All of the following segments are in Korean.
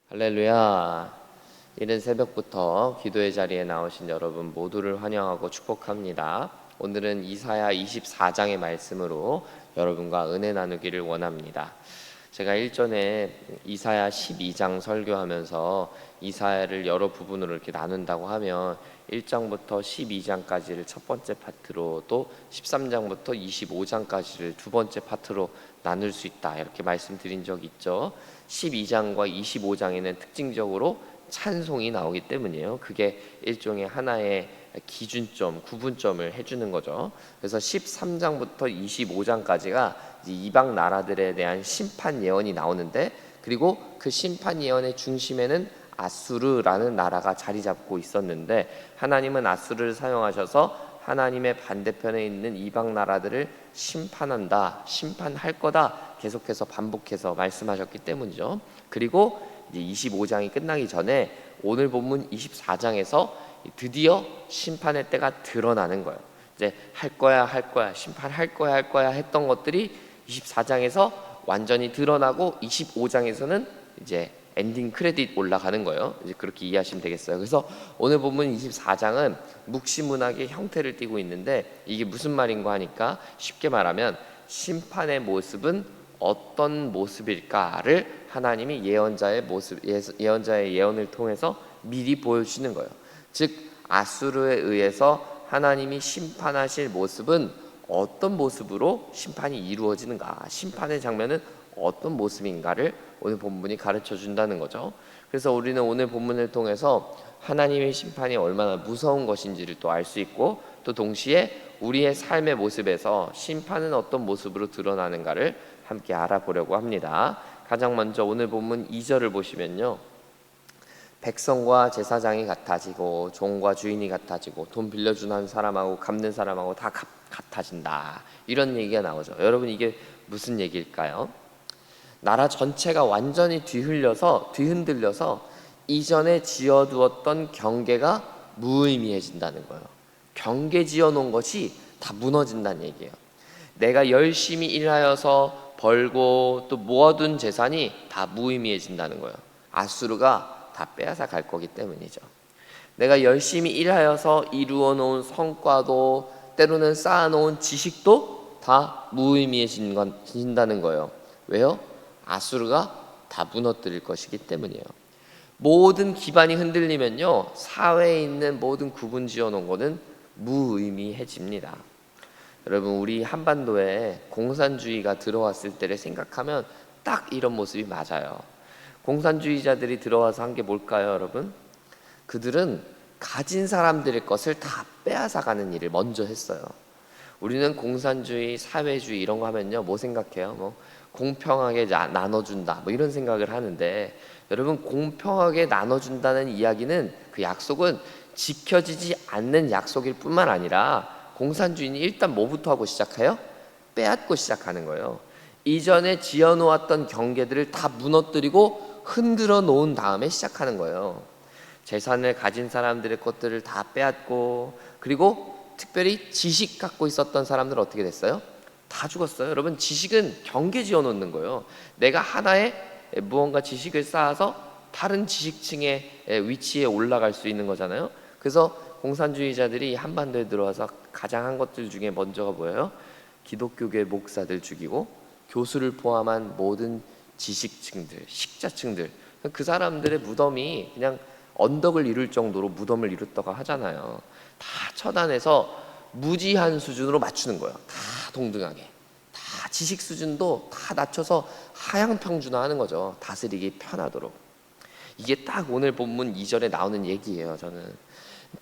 할렐루야. 이른 새벽부터 기도의 자리에 나오신 여러분 모두를 환영하고 축복합니다. 오늘은 이사야 24장의 말씀으로 여러분과 은혜 나누기를 원합니다. 제가 일전에 이사야 12장 설교하면서 이사야를 여러 부분으로 이렇게 나눈다고 하면 1장부터 12장까지를 첫 번째 파트로, 또 13장부터 25장까지를 두 번째 파트로 나눌 수 있다, 이렇게 말씀드린 적이 있죠. 12장과 25장에는 특징적으로 찬송이 나오기 때문이에요. 그게 일종의 하나의 기준점, 구분점을 해주는 거죠. 그래서 13장부터 25장까지가 이방 나라들에 대한 심판 예언이 나오는데, 그리고 그 심판 예언의 중심에는 아수르라는 나라가 자리 잡고 있었는데, 하나님은 아수르를 사용하셔서 하나님의 반대편에 있는 이방 나라들을 심판한다, 심판할 거다, 계속해서 반복해서 말씀하셨기 때문이죠. 그리고 이제 25장이 끝나기 전에 오늘 본문 24장에서 드디어 심판의 때가 드러나는 거예요. 이제 할 거야 심판할 거야 했던 것들이 24장에서 완전히 드러나고 25장에서는 이제 엔딩 크레딧 올라가는 거예요. 이제 그렇게 이해하시면 되겠어요. 그래서 오늘 본문 24장은 묵시문학의 형태를 띠고 있는데, 이게 무슨 말인가 하니까 쉽게 말하면 심판의 모습은 어떤 모습일까를 하나님이 예언자의 예언을 통해서 미리 보여주시는 거예요. 즉 아수르에 의해서 하나님이 심판하실 모습은 어떤 모습으로 심판이 이루어지는가, 심판의 장면은 어떤 모습인가를 오늘 본문이 가르쳐 준다는 거죠. 그래서 우리는 오늘 본문을 통해서 하나님의 심판이 얼마나 무서운 것인지를 또 알 수 있고, 또 동시에 우리의 삶의 모습에서 심판은 어떤 모습으로 드러나는가를 함께 알아보려고 합니다. 가장 먼저 오늘 본문 2절을 보시면요, 백성과 제사장이 같아지고 종과 주인이 같아지고 돈 빌려주는 사람하고 갚는 사람하고 다 같아진다, 이런 얘기가 나오죠. 여러분, 이게 무슨 얘기일까요? 나라 전체가 완전히 뒤흔들려서 이전에 지어두었던 경계가 무의미해진다는 거예요. 경계 지어놓은 것이 다 무너진다는 얘기예요. 내가 열심히 일하여서 벌고 또 모아둔 재산이 다 무의미해진다는 거예요. 아수르가 다 빼앗아 갈 거기 때문이죠. 내가 열심히 일하여서 이루어 놓은 성과도, 때로는 쌓아놓은 지식도 다 무의미해진다는 거예요. 왜요? 아수르가 다 무너뜨릴 것이기 때문이에요. 모든 기반이 흔들리면요, 사회에 있는 모든 구분 지어놓은 거는 무의미해집니다. 여러분, 우리 한반도에 공산주의가 들어왔을 때를 생각하면 딱 이런 모습이 맞아요. 공산주의자들이 들어와서 한 게 뭘까요, 여러분? 그들은 가진 사람들의 것을 다 빼앗아가는 일을 먼저 했어요. 우리는 공산주의, 사회주의 이런 거 하면요, 뭐 생각해요? 공평하게 나눠준다, 이런 생각을 하는데, 여러분, 공평하게 나눠준다는 이야기는, 그 약속은 지켜지지 않는 약속일 뿐만 아니라, 공산주의는 일단 뭐부터 하고 시작해요? 빼앗고 시작하는 거예요. 이전에 지어놓았던 경계들을 다 무너뜨리고 흔들어 놓은 다음에 시작하는 거예요. 재산을 가진 사람들의 것들을 다 빼앗고, 그리고 특별히 지식 갖고 있었던 사람들은 어떻게 됐어요? 다 죽었어요. 여러분, 지식은 경계 지어 놓는 거예요. 내가 하나의 무언가 지식을 쌓아서 다른 지식층의 위치에 올라갈 수 있는 거잖아요. 그래서 공산주의자들이 한반도에 들어와서 가장 한 것들 중에 먼저가 뭐예요? 기독교계 목사들 죽이고, 교수를 포함한 모든 지식층들, 식자층들, 그 사람들의 무덤이 그냥 언덕을 이룰 정도로 무덤을 이뤘다고 하잖아요. 다 처단해서 무지한 수준으로 맞추는 거예요. 다 동등하게, 다 지식 수준도 다 낮춰서 하향평준화하는 거죠. 다스리기 편하도록. 이게 딱 오늘 본문 2절에 나오는 얘기예요. 저는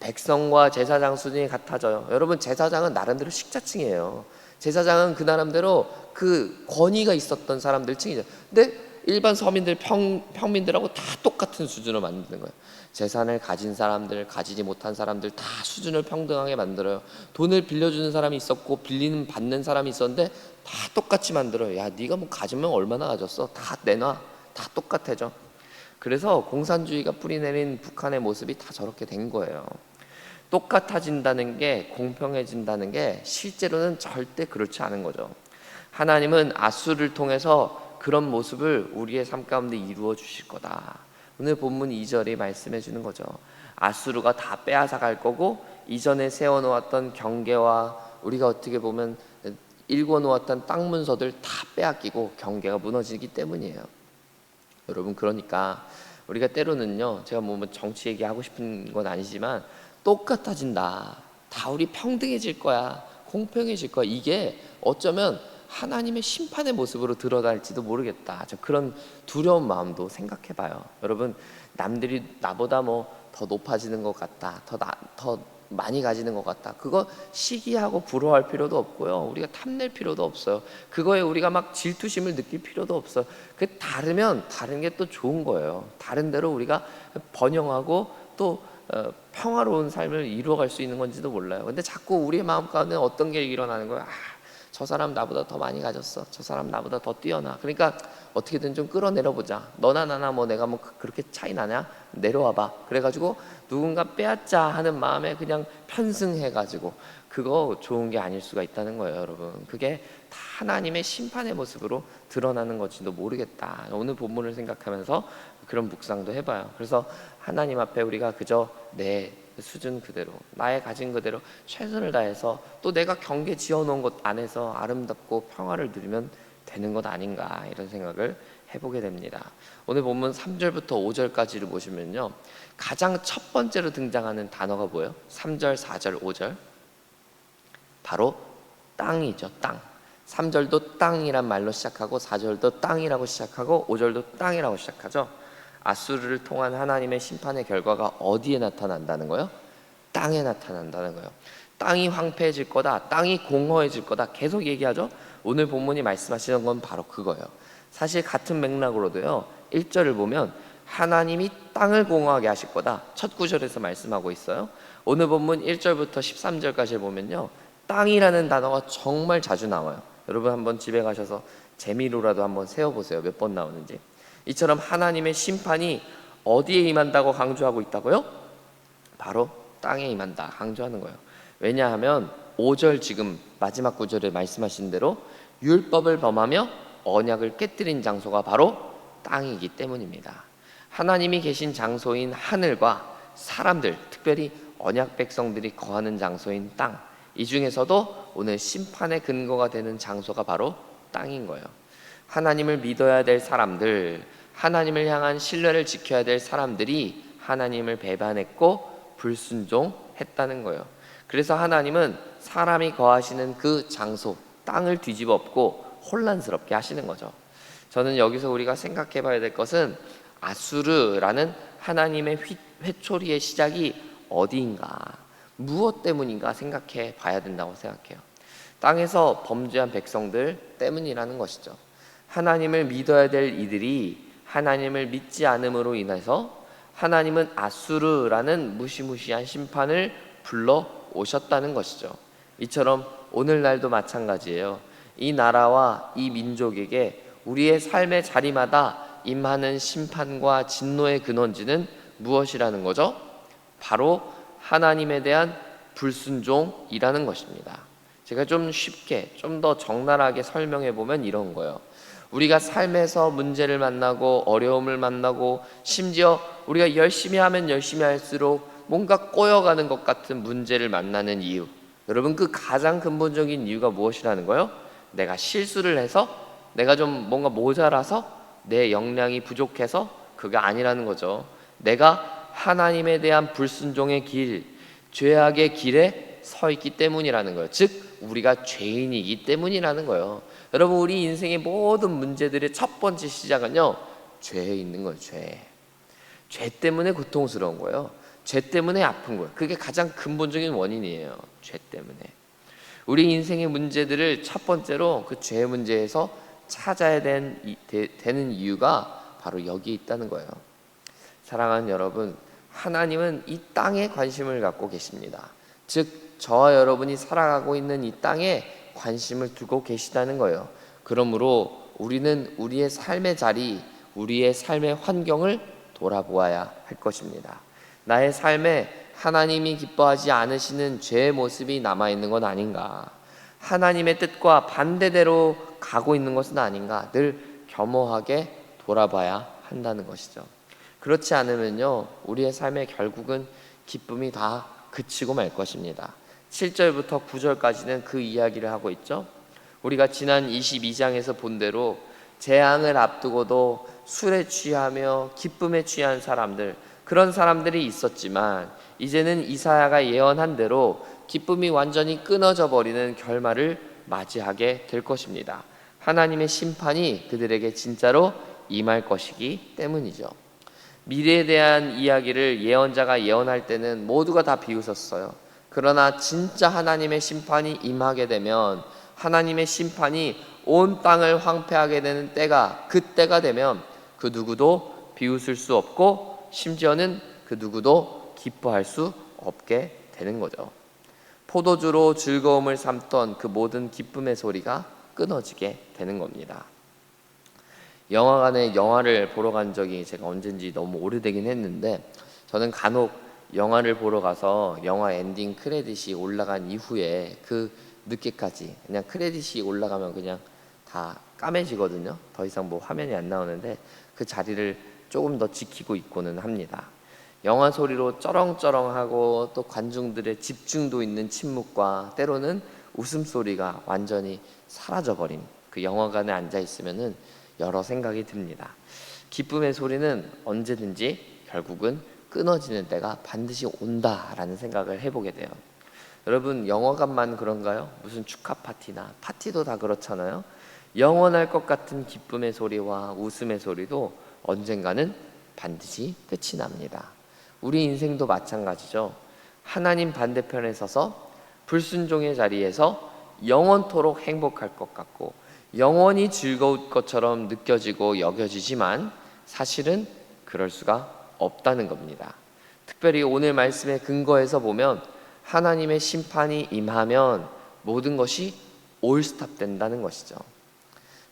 백성과 제사장 수준이 같아져요. 여러분, 제사장은 나름대로 식자층이에요. 제사장은 그 나름대로 그 권위가 있었던 사람들 층이죠. 근데 일반 서민들, 평민들하고 다 똑같은 수준으로 만드는 거예요. 재산을 가진 사람들, 가지지 못한 사람들 다 수준을 평등하게 만들어요. 돈을 빌려주는 사람이 있었고 받는 사람이 있었는데 다 똑같이 만들어요. 야, 네가 뭐 가지면 얼마나 가졌어? 다 내놔. 다 똑같아져. 그래서 공산주의가 뿌리내린 북한의 모습이 다 저렇게 된 거예요. 똑같아진다는 게, 공평해진다는 게 실제로는 절대 그렇지 않은 거죠. 하나님은 아수를 통해서 그런 모습을 우리의 삶 가운데 이루어 주실 거다. 오늘 본문 2절이 말씀해 주는 거죠. 아수르가 다 빼앗아 갈 거고 이전에 세워놓았던 경계와 우리가 어떻게 보면 일궈놓았던 땅 문서들 다 빼앗기고 경계가 무너지기 때문이에요. 여러분, 그러니까 우리가 때로는요, 제가 뭐 정치 얘기하고 싶은 건 아니지만 똑같아진다, 다 우리 평등해질 거야, 공평해질 거야, 이게 어쩌면 하나님의 심판의 모습으로 드러날지도 모르겠다. 저 그런 두려운 마음도 생각해봐요. 여러분, 남들이 나보다 뭐 더 높아지는 것 같다, 더 많이 가지는 것 같다, 그거 시기하고 부러워할 필요도 없고요, 우리가 탐낼 필요도 없어요. 그거에 우리가 막 질투심을 느낄 필요도 없어요. 그 다르면 다른 게 또 좋은 거예요. 다른 대로 우리가 번영하고 또 평화로운 삶을 이루어갈 수 있는 건지도 몰라요. 근데 자꾸 우리의 마음 가운데 어떤 게 일어나는 거예요? 저 사람 나보다 더 많이 가졌어, 저 사람 나보다 더 뛰어나, 그러니까 어떻게든 좀 끌어내려 보자, 너나 나나 뭐 내가 뭐 그렇게 차이 나냐, 내려와봐, 그래가지고 누군가 빼앗자 하는 마음에 그냥 편승해가지고 그거 좋은 게 아닐 수가 있다는 거예요. 여러분, 그게 다 하나님의 심판의 모습으로 드러나는 건지도 모르겠다. 오늘 본문을 생각하면서 그런 묵상도 해봐요. 그래서 하나님 앞에 우리가 그저 내 수준 그대로, 나의 가진 그대로 최선을 다해서 또 내가 경계 지어놓은 것 안에서 아름답고 평화를 누리면 되는 것 아닌가, 이런 생각을 해보게 됩니다. 오늘 본문 3절부터 5절까지를 보시면요, 가장 첫 번째로 등장하는 단어가 뭐예요? 3절, 4절, 5절, 바로 땅이죠. 땅. 3절도 땅이란 말로 시작하고 4절도 땅이라고 시작하고 5절도 땅이라고 시작하죠. 아수르를 통한 하나님의 심판의 결과가 어디에 나타난다는 거예요? 땅에 나타난다는 거예요. 땅이 황폐해질 거다, 땅이 공허해질 거다, 계속 얘기하죠. 오늘 본문이 말씀하시는 건 바로 그거예요. 사실 같은 맥락으로도요, 1절을 보면 하나님이 땅을 공허하게 하실 거다, 첫 구절에서 말씀하고 있어요. 오늘 본문 1절부터 13절까지 보면요, 땅이라는 단어가 정말 자주 나와요. 여러분 한번 집에 가셔서 재미로라도 한번 세어보세요, 몇 번 나오는지. 이처럼 하나님의 심판이 어디에 임한다고 강조하고 있다고요? 바로 땅에 임한다 강조하는 거예요. 왜냐하면 5절 지금 마지막 구절에 말씀하신 대로 율법을 범하며 언약을 깨뜨린 장소가 바로 땅이기 때문입니다. 하나님이 계신 장소인 하늘과 사람들, 특별히 언약 백성들이 거하는 장소인 땅, 이 중에서도 오늘 심판의 근거가 되는 장소가 바로 땅인 거예요. 하나님을 믿어야 될 사람들, 하나님을 향한 신뢰를 지켜야 될 사람들이 하나님을 배반했고 불순종했다는 거예요. 그래서 하나님은 사람이 거하시는 그 장소, 땅을 뒤집어 엎고 혼란스럽게 하시는 거죠. 저는 여기서 우리가 생각해 봐야 될 것은 아수르라는 하나님의 회초리의 시작이 어디인가, 무엇 때문인가 생각해 봐야 된다고 생각해요. 땅에서 범죄한 백성들 때문이라는 것이죠. 하나님을 믿어야 될 이들이 하나님을 믿지 않음으로 인해서 하나님은 아수르라는 무시무시한 심판을 불러 오셨다는 것이죠. 이처럼 오늘날도 마찬가지예요. 이 나라와 이 민족에게 우리의 삶의 자리마다 임하는 심판과 진노의 근원지는 무엇이라는 거죠? 바로 하나님에 대한 불순종이라는 것입니다. 제가 좀 쉽게, 좀 더 적나라하게 설명해 보면 이런 거예요. 우리가 삶에서 문제를 만나고 어려움을 만나고 심지어 우리가 열심히 하면 열심히 할수록 뭔가 꼬여가는 것 같은 문제를 만나는 이유, 여러분 그 가장 근본적인 이유가 무엇이라는 거예요? 내가 실수를 해서, 내가 좀 뭔가 모자라서, 내 역량이 부족해서, 그게 아니라는 거죠. 내가 하나님에 대한 불순종의 길, 죄악의 길에 서 있기 때문이라는 거예요. 즉 우리가 죄인이기 때문이라는 거예요. 여러분, 우리 인생의 모든 문제들의 첫 번째 시작은요, 죄에 있는 거예요. 죄 때문에 고통스러운 거예요. 죄 때문에 아픈 거예요. 그게 가장 근본적인 원인이에요. 죄 때문에. 우리 인생의 문제들을 첫 번째로 그 죄 문제에서 찾아야 되는 이유가 바로 여기 있다는 거예요. 사랑하는 여러분, 하나님은 이 땅에 관심을 갖고 계십니다. 즉 저와 여러분이 살아가고 있는 이 땅에 관심을 두고 계시다는 거예요. 그러므로 우리는 우리의 삶의 자리, 우리의 삶의 환경을 돌아보아야 할 것입니다. 나의 삶에 하나님이 기뻐하지 않으시는 죄의 모습이 남아있는 건 아닌가, 하나님의 뜻과 반대대로 가고 있는 것은 아닌가, 늘 겸허하게 돌아봐야 한다는 것이죠. 그렇지 않으면요, 우리의 삶의 결국은 기쁨이 다 그치고 말 것입니다. 7절부터 9절까지는 그 이야기를 하고 있죠. 우리가 지난 22장에서 본 대로 재앙을 앞두고도 술에 취하며 기쁨에 취한 사람들, 그런 사람들이 있었지만 이제는 이사야가 예언한 대로 기쁨이 완전히 끊어져 버리는 결말을 맞이하게 될 것입니다. 하나님의 심판이 그들에게 진짜로 임할 것이기 때문이죠. 미래에 대한 이야기를 예언자가 예언할 때는 모두가 다 비웃었어요. 그러나 진짜 하나님의 심판이 임하게 되면, 하나님의 심판이 온 땅을 황폐하게 되는 때가, 그때가 되면 그 누구도 비웃을 수 없고 심지어는 그 누구도 기뻐할 수 없게 되는 거죠. 포도주로 즐거움을 삼던 그 모든 기쁨의 소리가 끊어지게 되는 겁니다. 영화관에 영화를 보러 간 적이 제가 언젠지 너무 오래되긴 했는데, 저는 간혹 영화를 보러 가서 영화 엔딩 크레딧이 올라간 이후에 그 늦게까지 그냥 크레딧이 올라가면 그냥 다 까매지거든요. 더 이상 뭐 화면이 안 나오는데 그 자리를 조금 더 지키고 있고는 합니다. 영화 소리로 쩌렁쩌렁하고 또 관중들의 집중도 있는 침묵과 때로는 웃음소리가 완전히 사라져버린 그 영화관에 앉아 있으면은 여러 생각이 듭니다. 기쁨의 소리는 언제든지 결국은 끊어지는 때가 반드시 온다라는 생각을 해보게 돼요. 여러분, 영화관만 그런가요? 무슨 축하 파티나 파티도 다 그렇잖아요. 영원할 것 같은 기쁨의 소리와 웃음의 소리도 언젠가는 반드시 끝이 납니다. 우리 인생도 마찬가지죠. 하나님 반대편에 서서 불순종의 자리에서 영원토록 행복할 것 같고 영원히 즐거울 것처럼 느껴지고 여겨지지만 사실은 그럴 수가 없다는 겁니다. 특별히 오늘 말씀의 근거에서 보면 하나님의 심판이 임하면 모든 것이 올스탑 된다는 것이죠.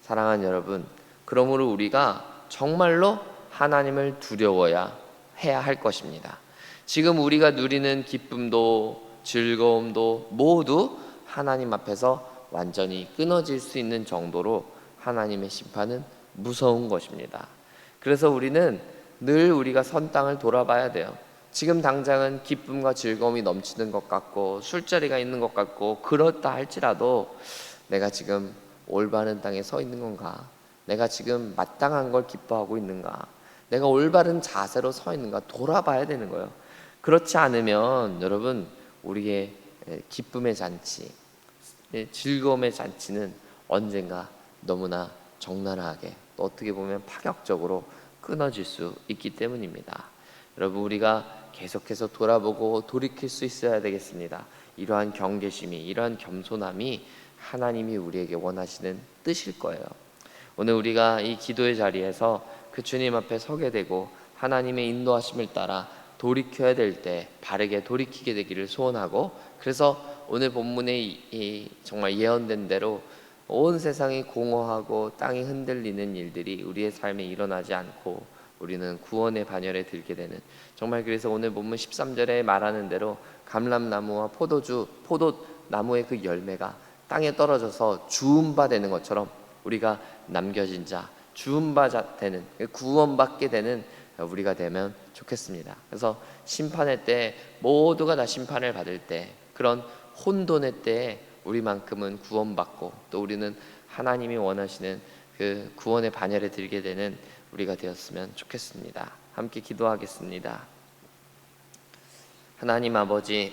사랑하는 여러분, 그러므로 우리가 정말로 하나님을 두려워야 해야 할 것입니다. 지금 우리가 누리는 기쁨도 즐거움도 모두 하나님 앞에서 완전히 끊어질 수 있는 정도로 하나님의 심판은 무서운 것입니다. 그래서 우리는 늘 우리가 선 땅을 돌아봐야 돼요. 지금 당장은 기쁨과 즐거움이 넘치는 것 같고 술자리가 있는 것 같고 그렇다 할지라도 내가 지금 올바른 땅에 서 있는 건가? 내가 지금 마땅한 걸 기뻐하고 있는가? 내가 올바른 자세로 서 있는가? 돌아봐야 되는 거예요. 그렇지 않으면 여러분, 우리의 기쁨의 잔치, 즐거움의 잔치는 언젠가 너무나 적나라하게, 또 어떻게 보면 파격적으로 끊어질 수 있기 때문입니다. 여러분, 우리가 계속해서 돌아보고 돌이킬 수 있어야 되겠습니다. 이러한 경계심이, 이러한 겸손함이 하나님이 우리에게 원하시는 뜻일 거예요. 오늘 우리가 이 기도의 자리에서 그 주님 앞에 서게 되고 하나님의 인도하심을 따라 돌이켜야 될 때 바르게 돌이키게 되기를 소원하고, 그래서 오늘 본문에 이 정말 예언된 대로 온 세상이 공허하고 땅이 흔들리는 일들이 우리의 삶에 일어나지 않고 우리는 구원의 반열에 들게 되는, 정말 그래서 오늘 본문 13절에 말하는 대로 감람나무와 포도나무의 그 열매가 땅에 떨어져서 주운 바 되는 것처럼 우리가 남겨진 자, 주운 바 되는, 구원받게 되는 우리가 되면 좋겠습니다. 그래서 심판의 때 모두가 다 심판을 받을 때, 그런 혼돈의 때에 우리만큼은 구원받고 또 우리는 하나님이 원하시는 그 구원의 반열에 들게 되는 우리가 되었으면 좋겠습니다. 함께 기도하겠습니다. 하나님 아버지,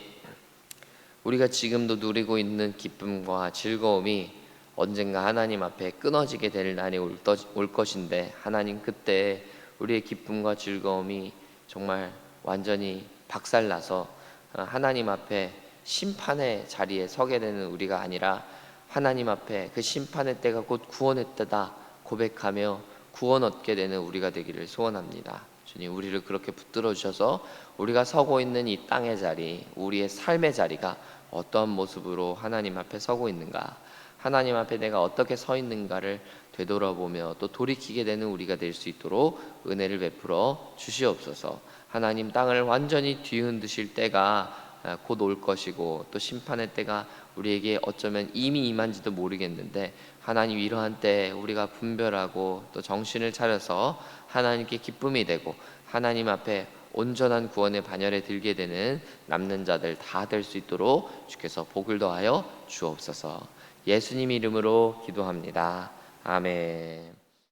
우리가 지금도 누리고 있는 기쁨과 즐거움이 언젠가 하나님 앞에 끊어지게 될 날이 올 것인데, 하나님, 그때 우리의 기쁨과 즐거움이 정말 완전히 박살나서 하나님 앞에 심판의 자리에 서게 되는 우리가 아니라 하나님 앞에 그 심판의 때가 곧 구원의 때다 고백하며 구원 얻게 되는 우리가 되기를 소원합니다. 주님, 우리를 그렇게 붙들어 주셔서 우리가 서고 있는 이 땅의 자리, 우리의 삶의 자리가 어떠한 모습으로 하나님 앞에 서고 있는가, 하나님 앞에 내가 어떻게 서 있는가를 되돌아보며 또 돌이키게 되는 우리가 될 수 있도록 은혜를 베풀어 주시옵소서. 하나님, 땅을 완전히 뒤흔드실 때가 곧 올 것이고 또 심판의 때가 우리에게 어쩌면 이미 임한지도 모르겠는데, 하나님, 이러한 때 우리가 분별하고 또 정신을 차려서 하나님께 기쁨이 되고 하나님 앞에 온전한 구원의 반열에 들게 되는 남는 자들 다 될 수 있도록 주께서 복을 더하여 주옵소서. 예수님 이름으로 기도합니다. 아멘.